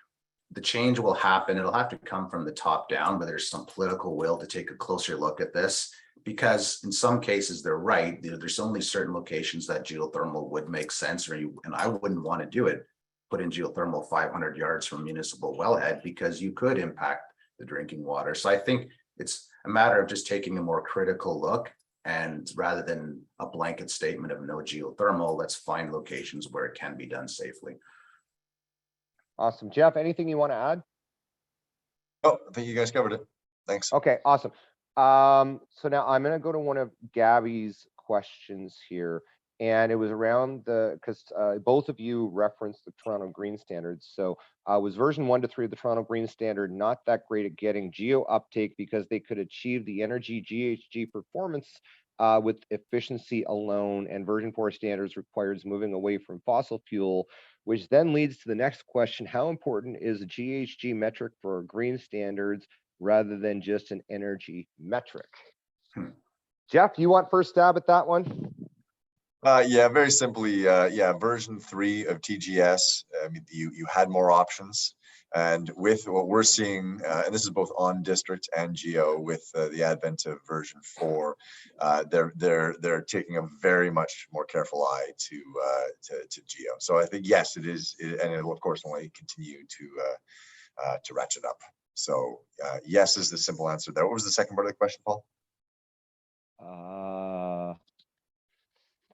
the change will happen. It'll have to come from the top down, but there's some political will to take a closer look at this, because in some cases they're right. There's only certain locations that geothermal would make sense, and I wouldn't want to do it. Put in geothermal 500 yards from municipal wellhead, because you could impact the drinking water. So I think it's a matter of just taking a more critical look, and rather than a blanket statement of no geothermal, let's find locations where it can be done safely. Awesome. Geoff, anything you want to add? Oh, I think you guys covered it. Thanks. Okay, awesome. So now I'm going to go to one of Gabby's questions here. And it was around because both of you referenced the Toronto Green Standards. So was version 1 to 3 of the Toronto Green Standard not that great at getting geo uptake because they could achieve the energy GHG performance with efficiency alone, and version 4 standards requires moving away from fossil fuel, which then leads to the next question: how important is a GHG metric for green standards rather than just an energy metric? Geoff, you want first stab at that one? Yeah, very simply, version 3 of TGS, I mean, you had more options. And with what we're seeing, and this is both on district and geo, with the advent of version 4, they're taking a very much more careful eye to geo. So I think, yes, it is, and it will of course only continue to ratchet up. So yes is the simple answer there. What was the second part of the question, Paul?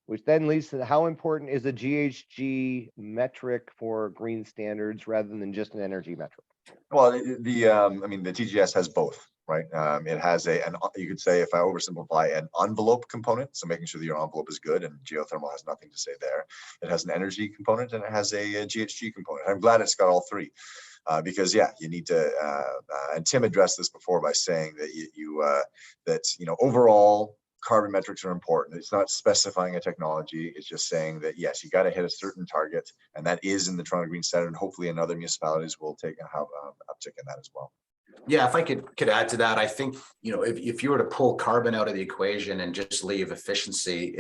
Which then leads to how important is a GHG metric for green standards rather than just an energy metric? Well, I mean, the TGS has both, right? It has you could say, if I oversimplify, an envelope component, so making sure that your envelope is good, and geothermal has nothing to say there. It has an energy component, and it has a GHG component. I'm glad it's got all three. Because yeah, you need to, and Tim addressed this before by saying that overall carbon metrics are important. It's not specifying a technology. It's just saying that, yes, you got to hit a certain target, and that is in the Toronto Green Standard, and hopefully in other municipalities will take a uptick in that as well. Yeah, if I could add to that, I think, if you were to pull carbon out of the equation and just leave efficiency,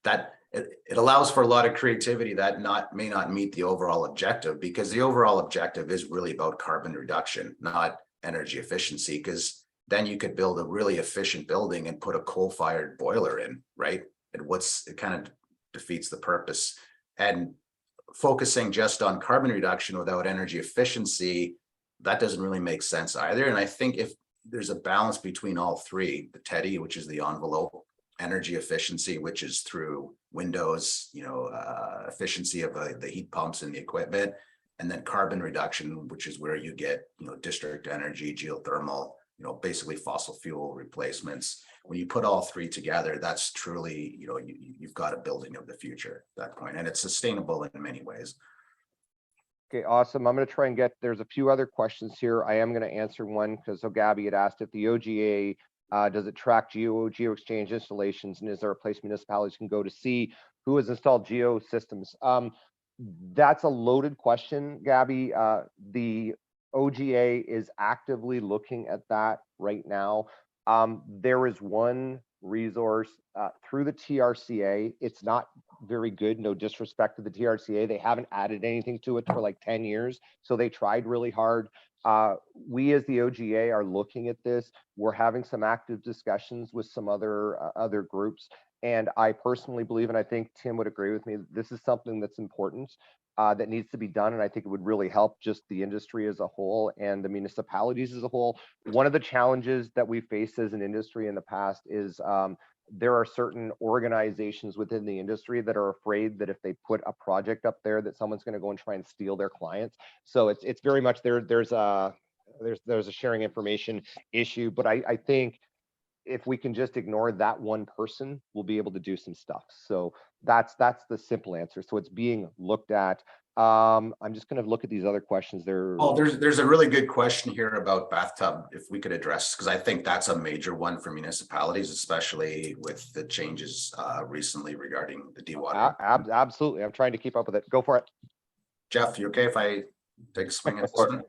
it allows for a lot of creativity that may not meet the overall objective, because the overall objective is really about carbon reduction, not energy efficiency, because then you could build a really efficient building and put a coal-fired boiler in, right? And it kind of defeats the purpose. And focusing just on carbon reduction without energy efficiency, that doesn't really make sense either. And I think if there's a balance between all three, the TEDI, which is the envelope, energy efficiency, which is through windows, efficiency of the heat pumps and the equipment, and then carbon reduction, which is where you get, district energy, geothermal, basically fossil fuel replacements. When you put all three together, that's truly, you've got a building of the future at that point, and it's sustainable in many ways. Okay, awesome. I'm going to try and there's a few other questions here. I am going to answer one because Gabby had asked if the OGA, does it track geo-exchange installations, and is there a place municipalities can go to see who has installed geo systems? That's a loaded question, Gabby. The OGA is actively looking at that right now. There is one resource through the TRCA. It's not very good, no disrespect to the TRCA. They haven't added anything to it for like 10 years. So they tried really hard. We as the OGA are looking at this. We're having some active discussions with some other groups. And I personally believe, and I think Tim would agree with me, this is something that's important, that needs to be done. And I think it would really help just the industry as a whole and the municipalities as a whole. One of the challenges that we faced as an industry in the past is there are certain organizations within the industry that are afraid that if they put a project up there that someone's going to go and try and steal their clients. So it's very much there's a there's a sharing information issue, but I think if we can just ignore that one person, we'll be able to do some stuff. So that's the simple answer. So it's being looked at. I'm just going to look at these other questions there. Oh, there's a really good question here about bathtub, if we could address, because I think that's a major one for municipalities, especially with the changes recently regarding the dewatering. Absolutely. I'm trying to keep up with it. Go for it. Jeff, you okay if I take a swing at this one?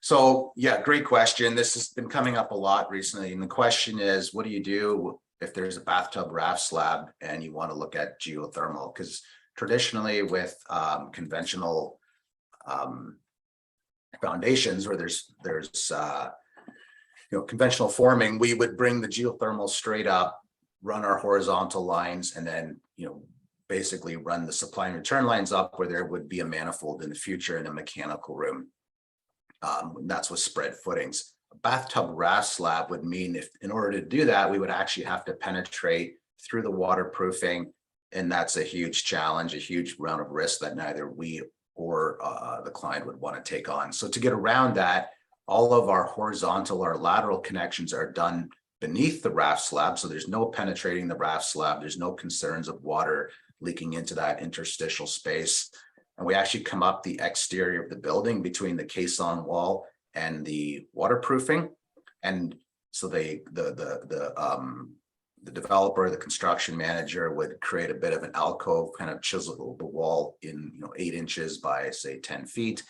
So yeah, great question. This has been coming up a lot recently. And the question is, what do you do if there's a bathtub raft slab and you want to look at geothermal? Because traditionally with conventional foundations where there's conventional forming, we would bring the geothermal straight up, run our horizontal lines, and then basically run the supply and return lines up where there would be a manifold in the future in a mechanical room. That's with spread footings. A bathtub raft slab would mean if in order to do that, we would actually have to penetrate through the waterproofing. And that's a huge challenge, a huge round of risk that neither we or the client would want to take on. So to get around that, all of our horizontal or lateral connections are done beneath the raft slab. So there's no penetrating the raft slab. There's no concerns of water leaking into that interstitial space. And we actually come up the exterior of the building between the caisson wall and the waterproofing. And so the developer, the construction manager would create a bit of an alcove, kind of chisel the wall in 8 inches by say 10 feet.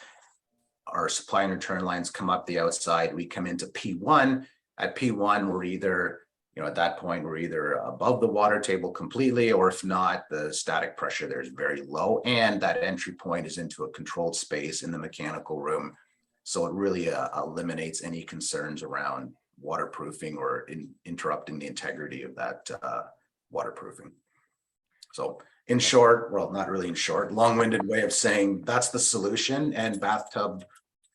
Our supply and return lines come up the outside. We come into P1. At P1, we're either, at that point, we're either above the water table completely, or if not, the static pressure there is very low. And that entry point is into a controlled space in the mechanical room. So it really eliminates any concerns around waterproofing or interrupting the integrity of that waterproofing. So in short, well, not really in short, long-winded way of saying that's the solution, and bathtub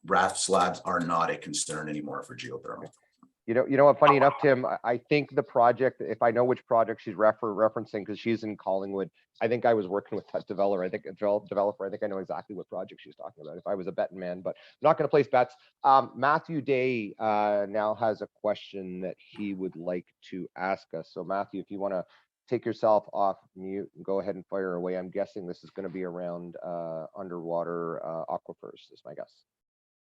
raft slabs are not a concern anymore for geothermal. You know what, funny enough, Tim, I think the project, if I know which project she's referencing, because she's in Collingwood, I think I was working with that developer. I think I know exactly what project she's talking about if I was a betting man, but I'm not going to place bets. Matthew Day now has a question that he would like to ask us. So Matthew, if you want to take yourself off mute and go ahead and fire away. I'm guessing this is going to be around underwater aquifers, is my guess.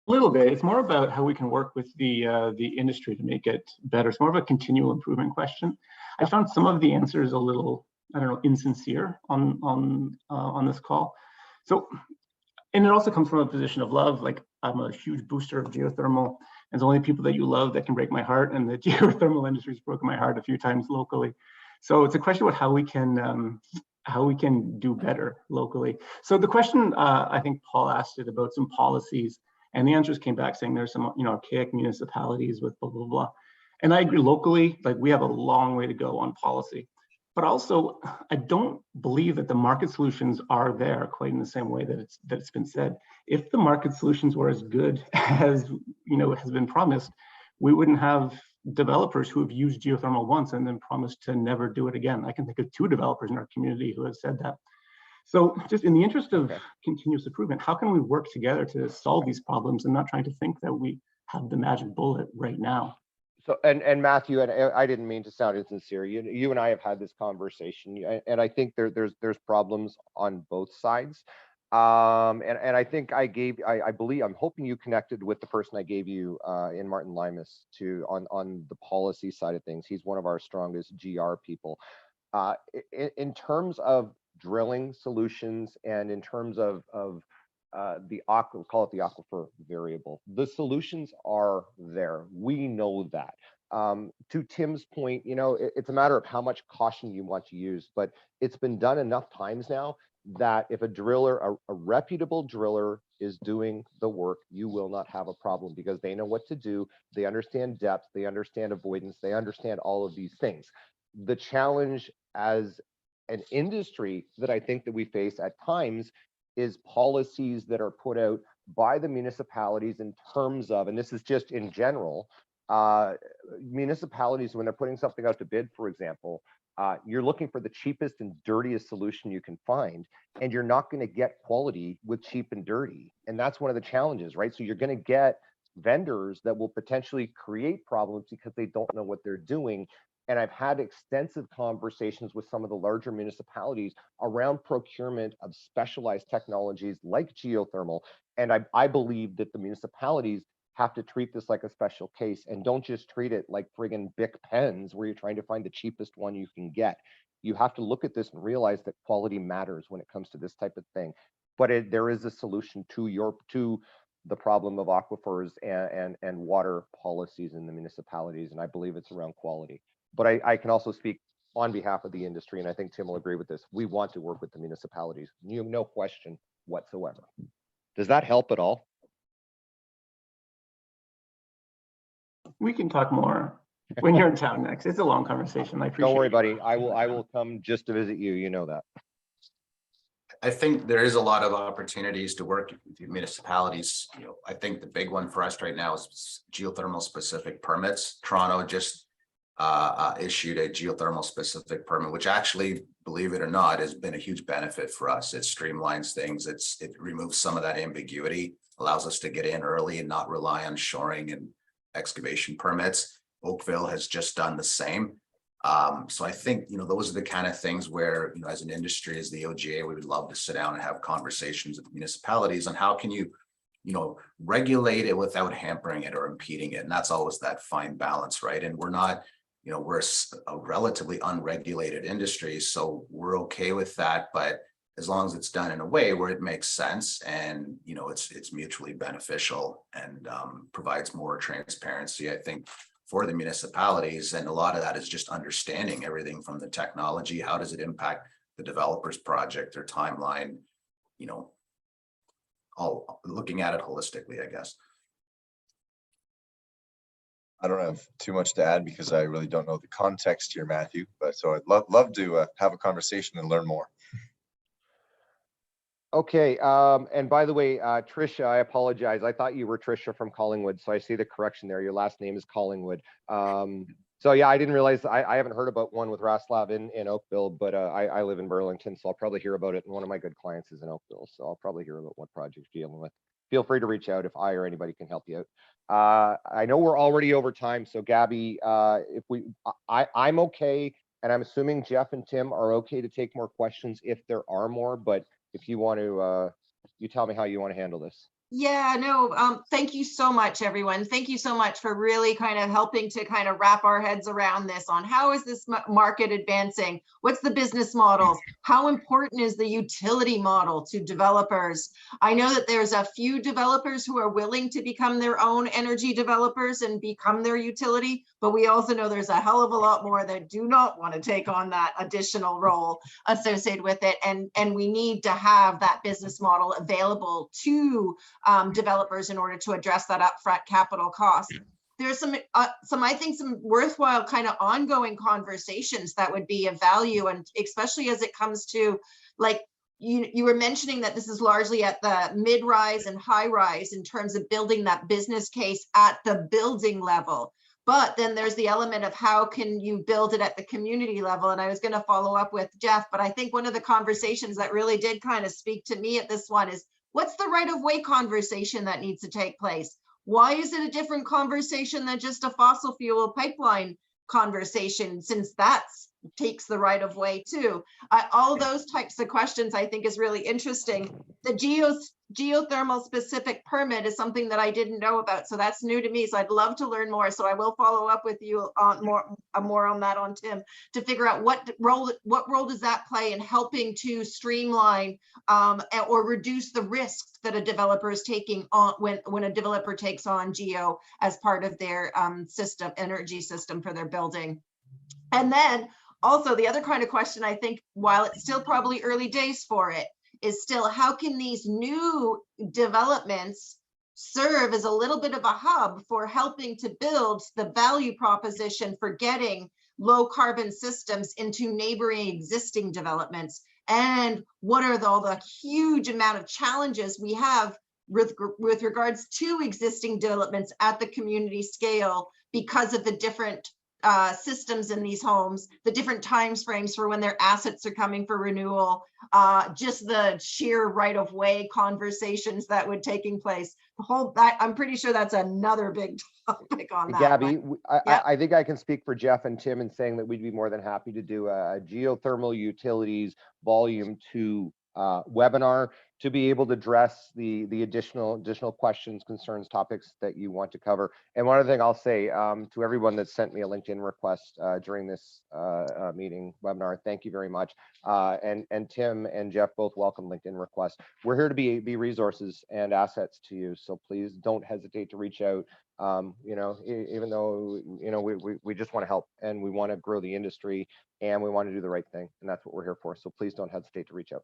A little bit. It's more about how we can work with the industry to make it better. It's more of a continual improvement question. I found some of the answers a little, I don't know, insincere on this call. So, and it also comes from a position of love. Like, I'm a huge booster of geothermal. And it's only people that you love that can break my heart. And the geothermal industry has broken my heart a few times locally. So it's a question about how we can do better locally. So the question I think Paul asked it about some policies. And the answers came back saying there's some, archaic municipalities with blah, blah, blah. And I agree, locally, like, we have a long way to go on policy. But also, I don't believe that the market solutions are there quite in the same way that it's been said. If the market solutions were as good as, has been promised, we wouldn't have developers who have used geothermal once and then promised to never do it again. I can think of 2 developers in our community who have said that. So just in the interest of continuous improvement, how can we work together to solve these problems and not trying to think that we have the magic bullet right now? So, and Matthew, and I didn't mean to sound insincere. You and I have had this conversation, and I think there's problems on both sides. And I think I believe, I'm hoping you connected with the person I gave you in Martin Limas on the policy side of things. He's one of our strongest GR people. In terms of drilling solutions and in terms of the call it the aquifer variable, the solutions are there. We know that. To Tim's point, it's a matter of how much caution you want to use, but it's been done enough times now that if a driller, a reputable driller is doing the work, you will not have a problem because they know what to do. They understand depth, they understand avoidance, they understand all of these things. The challenge as an industry that I think that we face at times is policies that are put out by the municipalities in terms of, and this is just in general, municipalities, when they're putting something out to bid, for example, you're looking for the cheapest and dirtiest solution you can find, and you're not going to get quality with cheap and dirty. And that's one of the challenges, right? So you're going to get vendors that will potentially create problems because they don't know what they're doing. And I've had extensive conversations with some of the larger municipalities around procurement of specialized technologies like geothermal. And I believe that the municipalities have to treat this like a special case and don't just treat it like friggin' Bic pens where you're trying to find the cheapest one you can get. You have to look at this and realize that quality matters when it comes to this type of thing. But there is a solution to the problem of aquifers and water policies in the municipalities, and I believe it's around quality. But I can also speak on behalf of the industry, and I think Tim will agree with this. We want to work with the municipalities, no question whatsoever. Does that help at all? We can talk more when you're in town next. It's a long conversation. I appreciate Don't worry, it. buddy. I will come just to visit you. You know that. I think there is a lot of opportunities to work with the municipalities. You know, I think the big one for us right now is geothermal specific permits. Toronto just issued a geothermal specific permit, which actually, believe it or not, has been a huge benefit for us. It streamlines things. It removes some of that ambiguity, allows us to get in early and not rely on shoring and excavation permits. Oakville has just done the same. So I think, you know, those are the kind of things where, you know, as an industry, as the OGA, we would love to sit down and have conversations with municipalities on how can you know, regulate it without hampering it or impeding it. And that's always that fine balance, right? And we're not, you know, we're a relatively unregulated industry, so we're okay with that. But as long as it's done in a way where it makes sense and, you know, it's mutually beneficial and provides more transparency, I think, for the municipalities. And a lot of that is just understanding everything from the technology. How does it impact the developer's project, their timeline, you know, all looking at it holistically, I guess. I don't have too much to add because I really don't know the context here, Matthew, but so I'd love to have a conversation and learn more. Okay, and by the way, Trisha, I apologize. I thought you were Trisha from Collingwood, so I see the correction there. Your last name is Collingwood. So yeah, I didn't realize, I haven't heard about one with Raslav in Oakville, but I live in Burlington, so I'll probably hear about it. And one of my good clients is in Oakville, so I'll probably hear about what project's dealing with. Feel free to reach out if I or anybody can help you out. I know we're already over time, so Gabby, if I'm okay, and I'm assuming Geoff and Tim are okay to take more questions if there are more, but if you want to, you tell me how you want to handle this. Yeah, no, thank you so much, everyone. Thank you so much for really kind of helping to kind of wrap our heads around this on how is this market advancing? What's the business models? How important is the utility model to developers? I know that there's a few developers who are willing to become their own energy developers and become their utility, but we also know there's a hell of a lot more that do not want to take on that additional role associated with it. And we need to have that business model available to developers in order to address that upfront capital cost. There's some I think some worthwhile kind of ongoing conversations that would be of value, and especially as it comes to, like, you were mentioning that this is largely at the mid-rise and high-rise in terms of building that business case at the building level. But then there's the element of how can you build it at the community level? And I was going to follow up with Geoff, but I think one of the conversations that really did kind of speak to me at this one is, what's the right of way conversation that needs to take place? Why is it a different conversation than just a fossil fuel pipeline conversation, since that takes the right of way too? All those types of questions I think is really interesting. The geothermal specific permit is something that I didn't know about, so that's new to me. So I'd love to learn more. So I will follow up with you on more on that on Tim to figure out what role does that play in helping to streamline or reduce the risks that a developer is taking on when a developer takes on geo as part of their energy system for their building. And then also the other kind of question, I think, while it's still probably early days for it, is still how can these new developments serve as a little bit of a hub for helping to build the value proposition for getting low carbon systems into neighboring existing developments? And what are all the huge amount of challenges we have with regards to existing developments at the community scale because of the different systems in these homes, the different times frames for when their assets are coming for renewal, just the sheer right of way conversations that would taking place. The whole that I'm pretty sure that's another big topic on that. Gabby, Yep. I think I can speak for Geoff and Tim in saying that we'd be more than happy to do a geothermal utilities volume 2 webinar to be able to address the additional questions, concerns, topics that you want to cover. And one other thing I'll say to everyone that sent me a LinkedIn request during this meeting webinar, thank you very much. And Tim and Geoff both welcome LinkedIn requests. We're here to be resources and assets to you, so please don't hesitate to reach out. You know, even though, you know, we just want to help and we want to grow the industry and we want to do the right thing, and that's what we're here for. So please don't hesitate to reach out.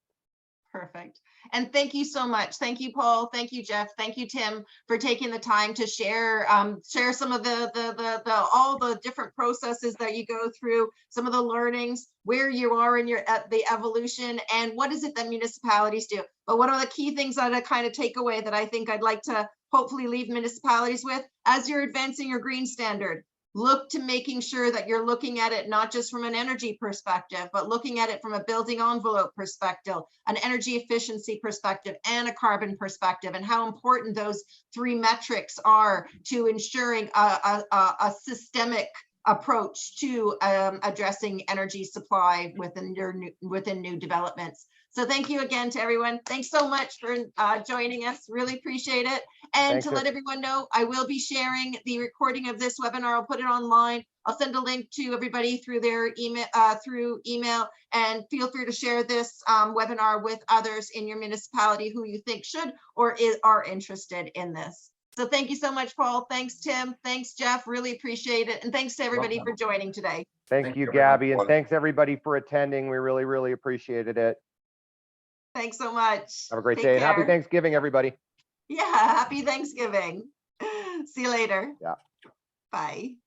Perfect. And thank you so much. Thank you, Paul. Thank you, Geoff. Thank you, Tim, for taking the time to share share some of the all the different processes that you go through, some of the learnings, where you are in the evolution, and what is it that municipalities do. But one of the key things that I kind of take away that I think I'd like to hopefully leave municipalities with, as you're advancing your green standard, look to making sure that you're looking at it not just from an energy perspective, but looking at it from a building envelope perspective, an energy efficiency perspective, and a carbon perspective, and how important those 3 metrics are to ensuring a systemic approach to addressing energy supply within new developments. So thank you again to everyone. Thanks so much for joining us. Really appreciate it. And Thanks, to let everyone know, I will be sharing the recording of this webinar. I'll put it online. I'll send a link to everybody through their email, and feel free to share this webinar with others in your municipality who you think should or are interested in this. So thank you so much, Paul. Thanks, Tim. Thanks, Geoff. Really appreciate it. And thanks to everybody for joining today. Thank you, Gabby, and thanks everybody for attending. We really, really appreciated it. Thanks so much. Have a great Take day and happy care. Thanksgiving, everybody. Yeah, happy Thanksgiving. See you later. Yeah. Bye.